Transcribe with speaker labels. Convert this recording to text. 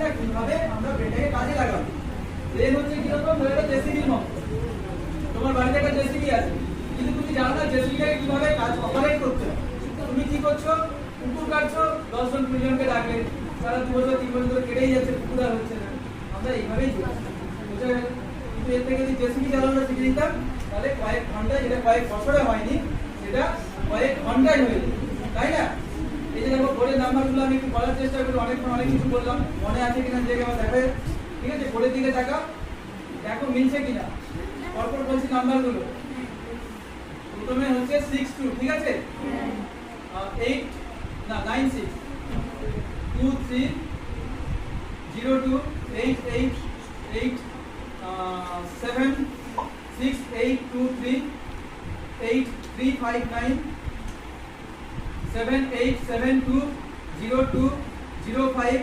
Speaker 1: না কিভাবে আমরা ব্রেনটাকে কাজে লাগাবো। ব্রেন হচ্ছে কিরকম, ধরে একটা জেসিবির মতো। তোমার বাড়িতে একটা জেসিবি আছে, কিন্তু তুমি জানো না জেসিবিটাকে কিভাবে কাজ অপারেট করতে হয়। তুমি কি করছো, পুকুর কাটছো, 10 জন 20 জনকে ডাকলে, তারা 2 বছর 3 বছর ধরে কেটেই যাচ্ছে, পুকুর আর হচ্ছে না। আমরা এইভাবেই চলছি, বুঝা গেল? কিন্তু এর থেকে যদি জেসিবি চালানো শিখে নিতাম, তাহলে কয়েক ঘন্টায়, যেটা কয়েক বছরে হয়নি, সেটা কয়েক ঘন্টায় হয়ে যেত, তাই না? এই যে দেখো বোর্ডের নাম্বারগুলো আমি একটু বলার চেষ্টা করি, অনেক কিছু বললাম, মনে আছে কিনা জায়গায় আমার দেখো, ঠিক আছে? বোর্ডের দিকে তাকাও, দেখো মিলছে কিনা। পরপর বলছি নাম্বারগুলো। প্রথমে হচ্ছে 62, ঠিক আছে? 8 না 96 23 02 88 8 7 6823 8359 7872 02 05